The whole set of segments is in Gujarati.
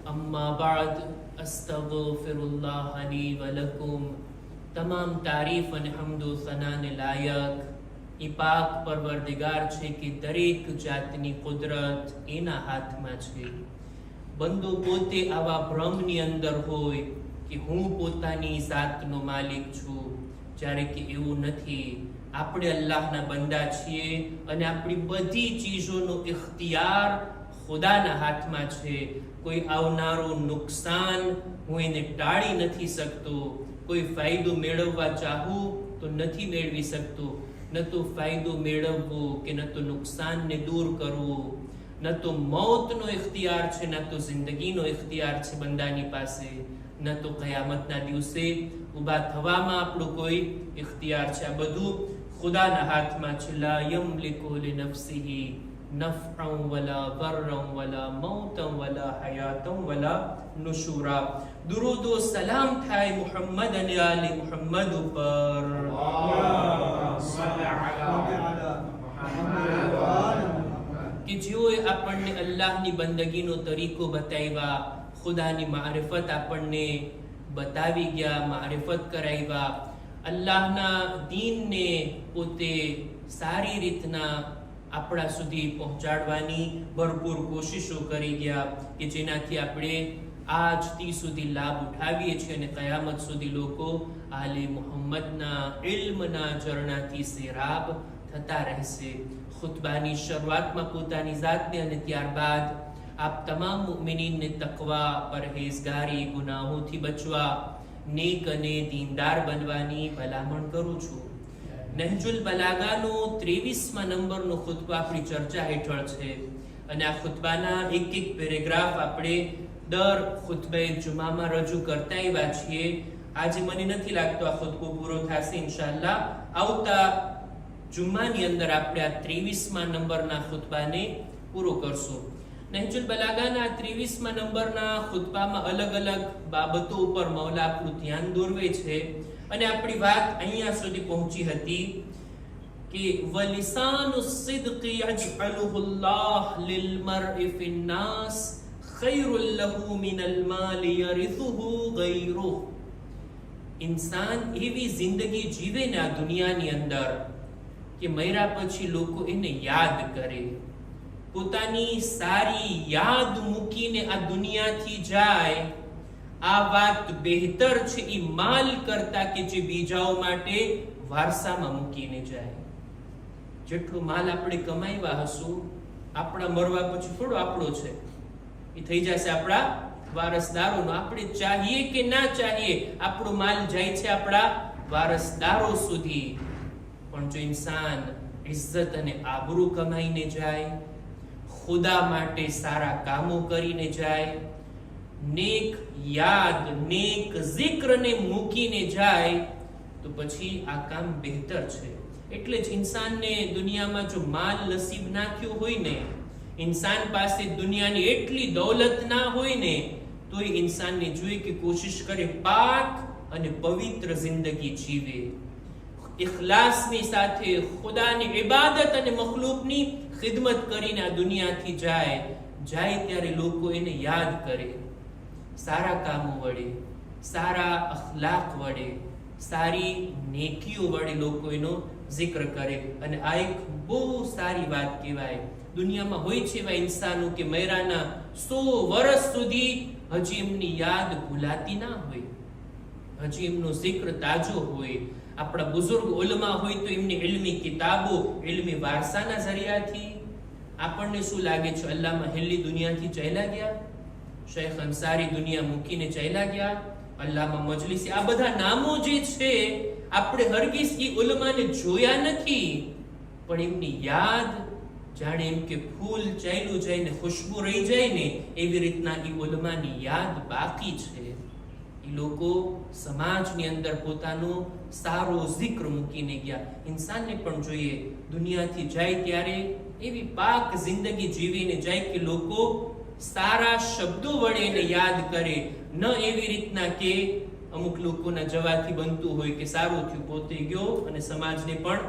अम्मा बाद अस्तगफिरुल्लाह ली व लकुम। तमाम तारीफ અને હમદો સનાને લાયક એ પાક પરવરદિગાર છે કે દરેક જાતની કુદરત એના હાથમાં છે. બંદો પોતે આવા ભ્રમની અંદર હોય કે હું પોતાની જાતનો માલિક છું, જ્યારે કે એવું નથી. આપણે અલ્લાહના બંદા છીએ અને આપણી બધી ચીજોનો ઇખ્તિયાર ખુદાના હાથમાં છે. કોઈ આવનારું નુકસાન હું એને ટાળી નથી શકતો. કોઈ ફાયદો મેળવવા ચાહું તો નથી મેળવી શકતો. ન તો ફાયદો મેળવવો કે ન તો નુકસાનને દૂર કરવું. ન તો મૌતનો ઇખ્તિયાર છે, ન તો જિંદગીનો ઇખ્તિયાર છે બંદાની પાસે. ન તો કયામતના દિવસે ઊભા થવામાં આપણો કોઈ ઇખ્તિયાર છે. આ બધું ખુદાના હાથમાં છે. લા યમલિકુ લિનફસિહી નફઅન વલા દરરન વલા મૌતન વલા હયાતન વલા નુશુરા. દુરૂદ વ સલામ થાય મુહમ્મદ અને આલે મુહમ્મદ ઉપર. કે જેઓએ આપણને અલ્લાહની બંદગીનો તરીકો બતાવ્યા, ખુદાની મારિફત આપણને બતાવી ગયા, મારિફત કરાવ્યા, અલ્લાહના દીનને પોતે સારી રીતના આપણા સુધી પહોંચાડવાની ભરપૂર કોશિશો કરી ગયા કે જેનાથી આપણે આજથી સુધી લાભ ઉઠાવીએ છીએ અને કયામત સુધી લોકો આલે મુહમ્મદના ઇલ્મના ઝરણાથી સેરાબ થતા રહેશે. ખુતબાની શરૂઆતમાં પોતાની જાતને અને ત્યારબાદ આપ તમામ મુમિનીનને તકવા, પરહેઝગારી, ગુનાહોથી બચવા, નેક અને દીનદાર બનવાની ભલામણ કરું છું. નહજુલ બલાગાનો 23મા નંબરનો ખુતબા આપણી ચર્ચા હેઠળ છે અને આ ખુતબાના એક એક પેરેગ્રાફ આપણે દર ખુતબે જુમામાં રજૂ કરતા આવ્યા છીએ. આજે મને નથી લાગતો આ ખુતબો પૂરો થશે. ઇન્શાઅલ્લાહ આવતા જુમ્માની અંદર આપણે આ 23મા નંબરના ખુતબાને પૂરો કરશું. નહજુલ બલાગાના 23મા નંબરના ખુતબામાં અલગ અલગ બાબતો ઉપર મૌલા આપણું ધ્યાન દોરવે છે અને આપણી વાત અહીંયા સુધી પહોંચી હતી કે વલિસાનુ સિદ્કી યજઅલુહુ અલ્લાહ લિલમરઇ ફિન્નાસ ખૈરુલ લહુ મિનલ માલી યરિથુહુ ગૈરુહુ. ઇન્સાન એવી જિંદગી જીવે ને આ દુનિયાની અંદર કે મર્યા પછી લોકો એને યાદ કરે. પોતાની સારી યાદ મૂકીને આ દુનિયાથી જાય, આ વાત બહેતર છે એ માલ કરતા કે જે બીજાઓ માટે વારસામાં મૂકીને જાય. જેટલો માલ આપણે કમાવ્યા હશું, આપણા મરવા પછી થોડો આપણો છે, એ થઈ જશે આપણા વારસદારોનો. આપણે ચાહીએ કે ના ચાહીએ આપણો માલ જાય છે આપણા વારસદારો સુધી. પણ જો ઇન્સાન ઇજ્જત અને આબરૂ કમાઈને જાય, ખુદા માટે સારા કામો કરીને જાય, નેક યાદ, નેક zikરને મૂકીને જાય, તો પછી આ કામ બહેતર છે. એટલે જ ઇન્સાનને દુનિયામાં જો માલ નસીબ ના થયો હોય ને, ઇન્સાન પાસે દુનિયાની એટલી દૌલત ના હોય ને, તો એ ઇન્સાનને જોઈએ કે કોશિશ કરે પાક અને પવિત્ર જિંદગી જીવે, ઇખલાસની સાથે ખુદાની ઇબાદત અને મખલૂકની ખિદમત કરીને આ દુનિયાથી જાય ત્યારે લોકો એને યાદ કરે. સારા કામો વડે, સારા અખલાક વડે, સારી નેકીઓ વડે લોકો એનો zikr કરે. અને આ એક બહુ સારી વાત કહેવાય. દુનિયામાં હોય છે એવા ઇન્સાનો કે મૈરાના 100 વર્ષ સુધી હજી એમની યાદ ભૂલાતી ના હોય, હજી એમનો zikr તાજો હોય. આપણા બુઝુર્ગ ઉલમા હોય તો એમની ઇલ્મી કિતાબો, ઇલ્મી વારસાના જરિયાથી આપણને શું લાગે છે, અલ્લામા હિલ્લી દુનિયાથી ચાલ્યા ગયા, શેખ અંસારી દુનિયા મૂકીને ચાલ્યા ગયા, અલ્લામા મજલિસી, આ બધા નામો જે છે આપણે હરગીઝ એ ઉલમાને જોયા નથી, પણ એમની યાદ જાણે એમ કે ફૂલ ચાલ્યું જાય ને ખુશ્બુ રહી જાય ને એવી રીતના એ ઉલમાની યાદ બાકી છે. એ લોકો સમાજની અંદર પોતાનો સારો zikr મૂકીને ગયા. ઇન્સાનને પણ જોઈએ દુનિયાથી જાય ત્યારે એવી પાક જિંદગી જીવીને જાય કે લોકો સારા શબ્દો વડે એને યાદ કરે, ન એવી રીતના કે અમુક લોકોના જવાથી બનતું હોય કે સારું થયું, પોતે ગયો અને સમાજને પણ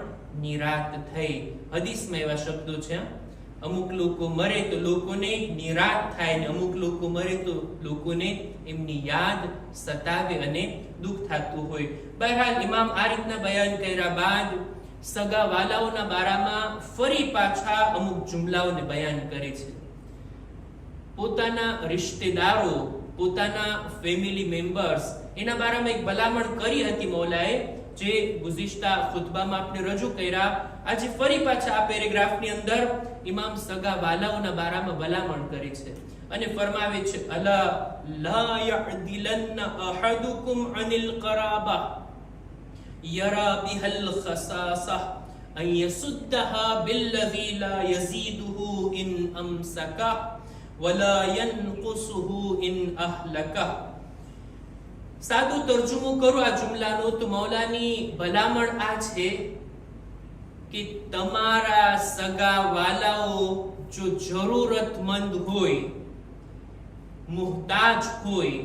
નિરાત થઈ. હદીસમાં એવા શબ્દો છે, અમુક લોકો મરે તો લોકોને નિરાશ થાય ને અમુક લોકો મરે તો લોકોને એમની યાદ સતાવે અને દુઃખ થતું હોય. બહરહાલ ઇમામ આ રીતના બયાન કર્યા બાદ સગા વાલાઓના બારામાં ફરી પાછા અમુક જુમલાઓને બયાન કરે છે. પોતાના રિશ્તેદારો, પોતાના ફેમિલી મેમ્બર્સ, એના બારામાં એક ભલામણ કરી હતી મૌલાએ, જે ગુઝિશ્તા ખુતબામાં આપણે રજૂ કર્યા. આજે ફરી પાછા આ પેરેગ્રાફની અંદર ઇમામ સગા વાલાઓના બારામાં ભલામણ કરે છે અને ફરમાવે છે, અલા લા યઅદિલન અહદુકુમ અનિલ qaraબા યરા બિહલ ખસાસા અન યસુદ્દહા બિલ્લઝી લા યઝીદુહુ ઇન અમસકા વલા યનકુસુહુ ઇન અહલકા. સાદું તર્જુમો કરું આ જુમલાનો તો મૌલાની ભલામણ આ છે કે તમારા સગા વાલાઓ જો જરૂરતમંદ હોય, મુહતાજ હોય,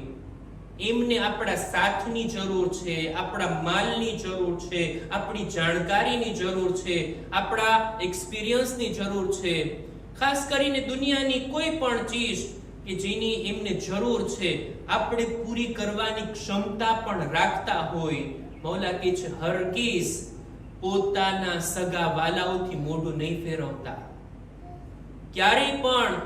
એમને આપણા સાથની જરૂર છે, આપણા માલની જરૂર છે, આપણી જાણકારીની જરૂર છે, આપણા એક્સપિરિયન્સની જરૂર છે, ખાસ કરીને દુનિયાની કોઈ પણ ચીજ કે જેની એમને જરૂર છે આપણે પૂરી કરવાની ક્ષમતા પણ રાખતા હોય, મૌલા કહે છે હરગીઝ પોતાના સગા વાલાઓથી મોઢું નહીં ફેરવતા, ક્યારેય પણ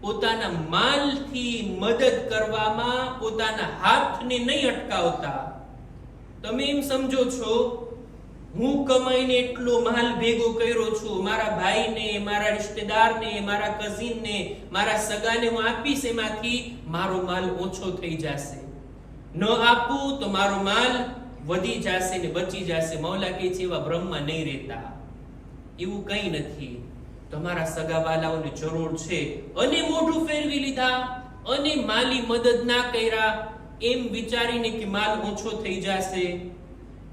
પોતાના માલથી મદદ કરવામાં પોતાના હાથને નહીં અટકાવતા. તમે એમ સમજો છો હું કમાઈને એટલો માલ ભેગો કર્યો છું, મારા ભાઈને, મારા રિશ્તેદારને, મારા કઝિનને, મારા સગાને હું આપીશ, એમાંથી મારો માલ ઓછો થઈ જશે, ન આપું તો મારો માલ વધી જશે ને બચી જશે. મૌલા કહે છે એવા ભ્રમમાં નહીં રહેતા, એવું કંઈ નથી. તમારા સગાવાલાઓની જરૂર છે અને મોઢું ફેરવી લીધા અને માલી મદદ ના કર્યા એમ વિચારીને કે માલ ઓછો થઈ જશે,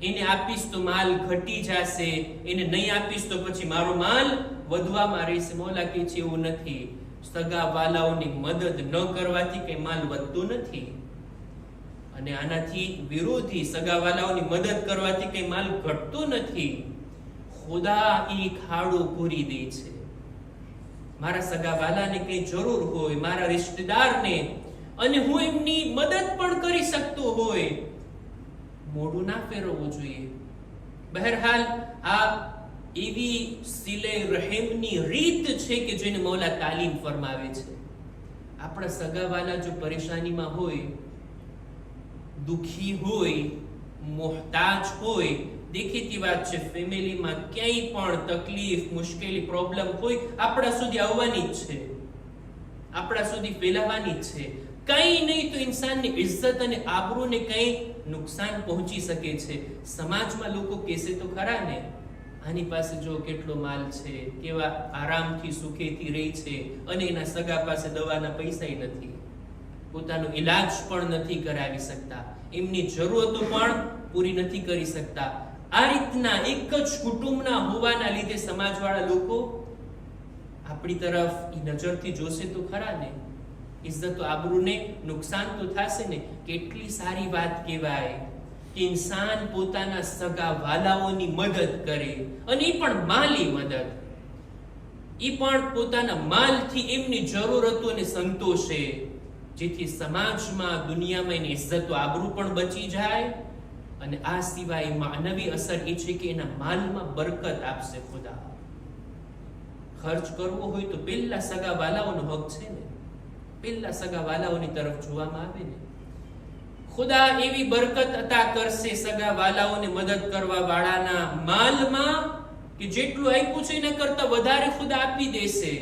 એને આપીશ તો માલ ઘટી જશે, એને નહીં આપીશ તો પછી મારો માલ વધવામાં રહેશે. મૌલા કહે છે એવું નથી. સગા વાલાઓની મદદ ન કરવાથી કઈ માલ વધતો નથી અને આનાથી વિરોધી સગા વાલાઓની મદદ કરવાથી કઈ માલ ઘટતો નથી. ખુદા ઈ ખાડો પૂરી દે છે. મારા સગા વાલાને કઈ જરૂર હોય, મારા રિશ્તેદારને, અને હું એમની મદદ પણ કરી શકતો હોય, મોઢું ના ફેરવવું જોઈએ. બહરહાલ આ એવી સિલે રહેમની રીત છે કે જેને મૌલા તાલીમ ફરમાવે છે. આપણા સગાવાલા જો પરેશાનીમાં હોય, દુખી હોય, મોહતાજ હોય, દેખીતી વાત છે ફેમિલીમાં ક્યાંય પણ તકલીફ, મુશ્કેલી, પ્રોબ્લેમ હોય આપણા સુધી આવવાની જ છે, આપણા સુધી ફેલાવાની જ છે. કઈ નહીં તો ઇન્સાનની ઇજ્જત અને આબરૂને કઈ નુકસાન પહોંચી શકે છે. સમાજમાં લોકો કહેશે તો ખરા ને, આની પાસે જો કેટલો માલ છે, કેવા આરામથી સુખેથી રહી છે અને એના સગા પાસે દવાના પૈસા નથી, પોતાનો ઈલાજ પણ નથી કરાવી શકતા, એમની જરૂરતો પણ પૂરી નથી કરી શકતા. આ રીતના એક જ કુટુંબના હોવાના લીધે સમાજવાળા લોકો આપણી તરફ ઈ નજરથી જોશે તો ખરા ને, ઇજ્જત આબરૂને નુકસાન તો થશે ને. કેટલી સારી વાત કહેવાય કે ઇન્સાન પોતાના સગા વાલાઓની મદદ કરે, અને એ પણ માલી મદદ, એ પણ પોતાના માલથી એમની જરૂરતોને સંતોષે, જેથી સમાજમાં, દુનિયામાં એની ઇજ્જત આબરૂ પણ બચી જાય અને આ સિવાય માનવી અસર એ છે કે એના માલમાં બરકત આપશે ખુદા. ખર્ચ કરવો હોય તો પેલા સગા વાલાઓનો હક છે ને, પેલા સગા વાલાઓની તરફ જોવામાં આવે ને. ખુદા એવી બરકત અતા કરશે સગા વાલાઓને મદદ કરવા વાળાના માલમાં કે જેટલું આપ્યું છે એના કરતા વધારે ખુદા આપી દેશે.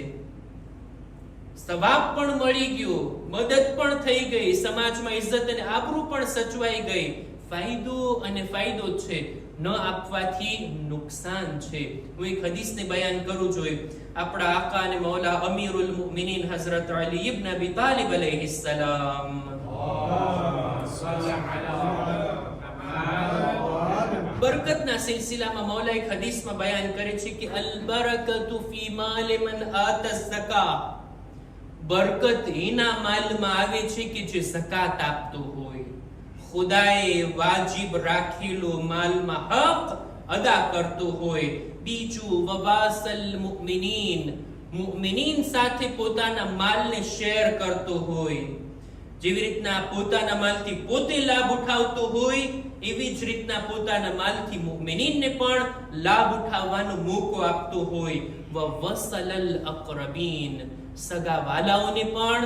સવાબ પણ મળી ગયો, મદદ પણ થઈ ગઈ, સમાજમાં ઇજ્જત અને આબરૂ પણ સચવાઈ ગઈ. ફાયદો અને ફાયદો છે, ન આપવાથી નુકસાન છે. હું એક હદીસને બયાન કરું જોઈએ. આપણા આકા અને મૌલા અમીરુલ મુમિનીન હઝરત અલી ઇબ્ન અબી તાલિબ અલૈહિસ્સલામ બરકતના સિલસિલામાં મૌલા એક હદીસમાં બયાન કરે છે કે અલ બરકતુ ફી માલ મન આતા ઝકા, બરકત એના માલમાં આવે છે કે જે ઝકાત આપતો હોય, ખુદાએ વાજિબ રાખેલો માલમાં હક અદા કરતો હોય. બીજું વવાસલ મુમિનીન, મુઅમિનીન સાથે પોતાના માલને શેર કરતો હોય, જેવી રીતના પોતાના માલથી પોતે લાભ ઉઠાવતો હોય, એવી જ રીતના પોતાના માલથી મુઅમિનીનને પણ લાભ ઉઠાવવાનો મોકો આપતો હોય. વસલલ અકરબીન, સગા વાલાઓને પણ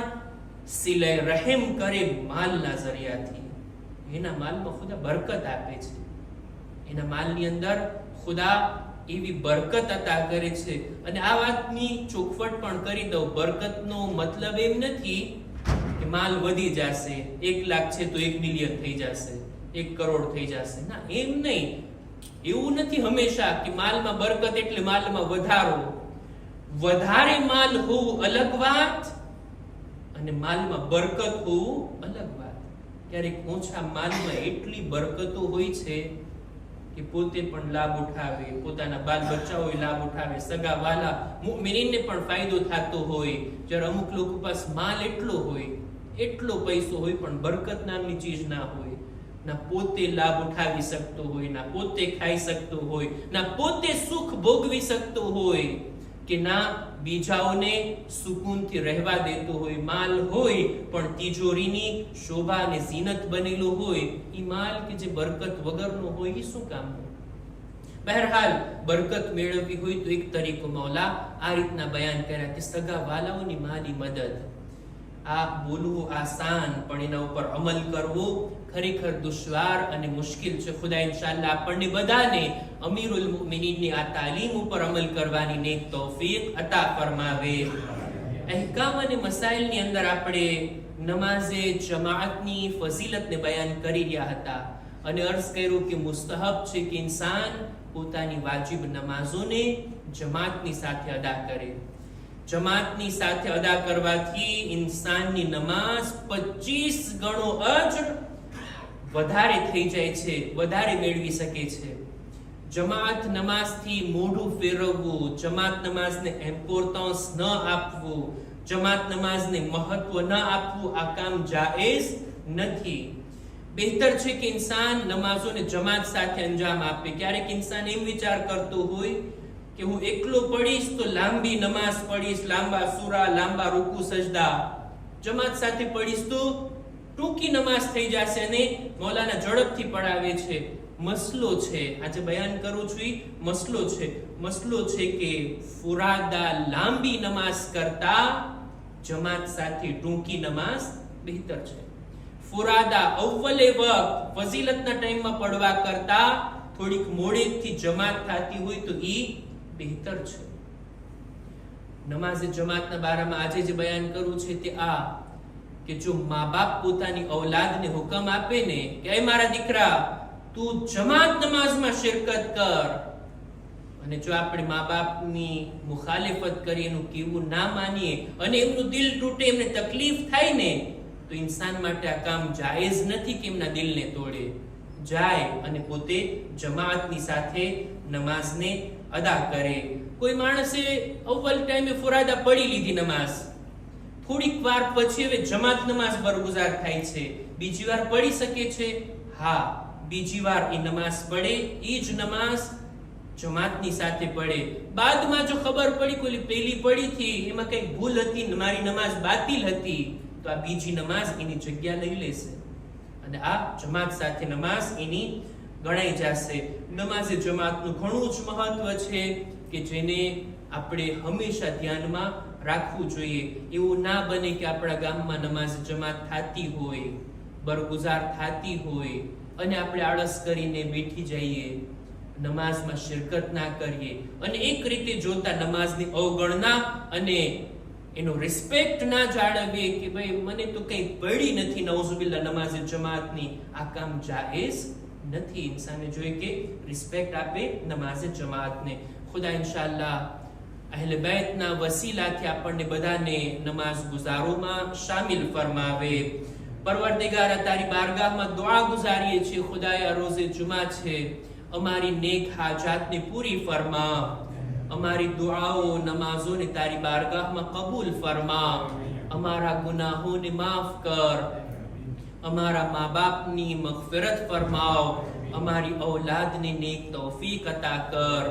સિલે રહેમ કરે માલના જરિયાથી. એના માલમાં ખુદા બરકત આપે છે, એના માલની અંદર ખુદા એવી બરકત અતા કરે છે. અને આ વાતની ચોખવટ પણ કરી દઉં, બરકતનો મતલબ એમ નથી કે માલ વધી જશે, 1 લાખ છે તો 1 મિલિયન થઈ જશે, 1 કરોડ થઈ જશે. ના, એમ નહીં. એવું નથી હંમેશા કે માલમાં બરકત એટલે માલમાં વધારો. વધારે માલ હોવું અલગ વાત અને માલમાં બરકત હોવું અલગ વાત. ક્યારેક ઓછા માલમાં એટલી બરકતો હોય છે કે પોતે પણ લાભ ઉઠાવે, પોતાના બાલ બચ્ચાઓએ લાભ ઉઠાવે, સગા વાલા મુઅમિનીનને પણ ફાયદો થતો હોય. જ્યારે અમુક લોકો પાસે માલ એટલો હોય, એટલો પૈસો હોય, પણ બરકત નામની ચીજ ના હોય. ના પોતે લાભ ઉઠાવી શકતો હોય, ના પોતે ખાઈ શકતો હોય, ના પોતે સુખ ભોગવી શકતો હોય, કે ના બીજાઓને સુકૂનથી રહેવા દેતો હોય. માલ હોય પણ તિજોરીની શોભા અને ઝીનત બનેલો હોય, ઈ માલ કે જે બરકત વગરનો હોય, ઈ શું કામનો? બહરહાલ બરકત મેળવવી હોય તો એક તરીકો મૌલા આ રીતના બયાન કર્યા કે સગા વાલાઓની માલી મદદ. આ બોલવું આસાન, પણ એના ઉપર અમલ કરવો ખરેખર દુશ્વાર અને મુશ્કેલ છે. ખુદા ઇન્શાઅલ્લાહ આપણને બધાને અમીરુલ મુઅમિનીનની આ તાલીમ ઉપર અમલ કરવાની નેક તૌફીક અતા ફરમાવે. અહેકામ અને મસાઇલની અંદર આપણે નમાઝે જમાઅતની ફઝીલતને બયાન કરી રહ્યા હતા અને અર્ઝ કર્યું કે મુસ્તહબ છે કે ઇન્સાન પોતાની વાજિબ નમાઝોને જમાતની સાથે અદા કરે. જમાતની સાથે અદા કરવાથી ઇન્સાનની નમાઝ 25 ગણો અજર વધારે થઈ જાય છે, વધારે મેળવી શકે છે. જમાત નમાઝથી મોઢું ફેરવવું, જમાત નમાઝને ઇમ્પોર્ટન્સ ન આપવું, જમાત નમાઝને મહત્વ ન આપવું, આ કામ જાયઝ નથી. બહેતર છે કે ઇન્સાન નમાઝોને જમાત સાથે અંજામ આપે. ક્યારેક ઇન્સાન એમ વિચાર કરતો હોય કે હું એકલો પડીશ તો લાંબી નમાઝ પડીશ, લાંબા સૂરા, લાંબા રૂકુ સજદા. જમાત સાથે પડીશ તો ટૂંકી નમાઝ થઈ જશે. અને મૌલાના ઝડપથી પડાવે છે. મસલો છે, આજે બયાન કરું છું, મસલો છે. મસલો છે કે ફુરાદા લાંબી નમાઝ કરતા જમાત સાથે ટૂંકી નમાઝ બહેતર છે. ફુરાદા અવ્વલે વક્ત ફઝીલતના ટાઈમમાં પડવા કરતા થોડીક મોડેથી જમાત થતી હોય તો ઈ બહેતર છે. નમાઝે જમાતના બારામાં આજે જે બયાન કરું છે તે આ કે જો મા બાપ પોતાની ઔલાદને હુકમ આપે ને કે એ મારા દીકરા તું જમાત નમાઝમાં શિરકત કર, અને જો આપણે મા બાપની મુખાલિફત કરી, એનું કેવું ના માનીએ અને એમનું દિલ તૂટે, એમને તકલીફ થાય ને, તો ઇન્સાન માટે આ કામ જાયઝ નથી કે એમના દિલને તોડે. જાય અને પોતે જમાતની સાથે નમાઝને અદા કરે. કોઈ માણસે અવ્વલ ટાઈમે ફુરાદા પડી લીધી નમાઝ, થોડીક વાર પછી હવે જમાત નમાઝ બરગુજાર થાય છે, બીજી વાર પડી શકે છે. હા, બીજી વાર એ નમાઝ પડે, એ જ નમાઝ જમાતની સાથે પડે. બાદમાં જો ખબર પડી કોઈ પહેલી પડી હતી એમાં કઈ ભૂલ હતી, મારી નમાઝ બાતિલ હતી, તો આ બીજી નમાઝ એની જગ્યા લઈ લેશે અને આ જમાત સાથે નમાઝ એની ગણાઈ જશે. નમાઝે જમાતનું ઘણું જ મહત્વ છે કે જેને આપણે હંમેશા ધ્યાનમાં રાખવું જોઈએ. એવું ના બને કે આપણા ગામમાં નમાઝ જમાત થતી હોય, બરગુજાર થતી હોય અને આપણે આળસ કરીને બેઠી જઈએ, નમાઝમાં શિરકત ના કરીએ અને એક રીતે જોતા નમાઝની અવગણના અને એનો રિસ્પેક્ટ ના જાળવીએ કે ભાઈ મને તો કઈ પડી નથી નઉઝુબિલ્લાહ નમાઝે જમાતની, આ કામ જાયઝ નથી. ઇન્સાને જોઈએ કે રિસ્પેક્ટ આપે નમાઝે જમાતને. ખુદા ઇન્શાઅલ્લાહ અહેલે બેતના વસીલાથી આપણને બધાને નમાઝ ગુજારોમાં શામિલ ફરમાવે. પરવરદિગાર તારી બારગાહમાં દુઆ ગુજારીએ છીએ, ખુદાયા રોઝે જુમા છે, અમારી નેક હાજાતને પૂરી ફરમા, અમારી દુઆઓ નમાઝોને તારી બારગાહમાં કબૂલ ફરમા, અમારા ગુનાહોને માફ કર, અમારા મા બાપની મગફિરત ફરમાવ, અમારી ઔલાદને નેક તૌફીક અતા કર.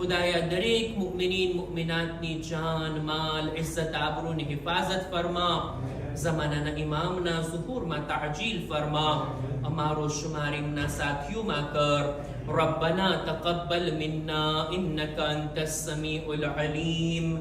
खुदाया दरेक मुमिनीन मुमिनात ની જાન માલ ઇઝ્ઝત આબરૂ ની હિફાજત ફરમા ज़माना इमाम ना ज़ुहूर में ताजील फरमा अमारो शुमारिम ना साथियों में कर रब्बना तक़ब्बल मिन्ना इन्नका अंतस समीउल अलीम।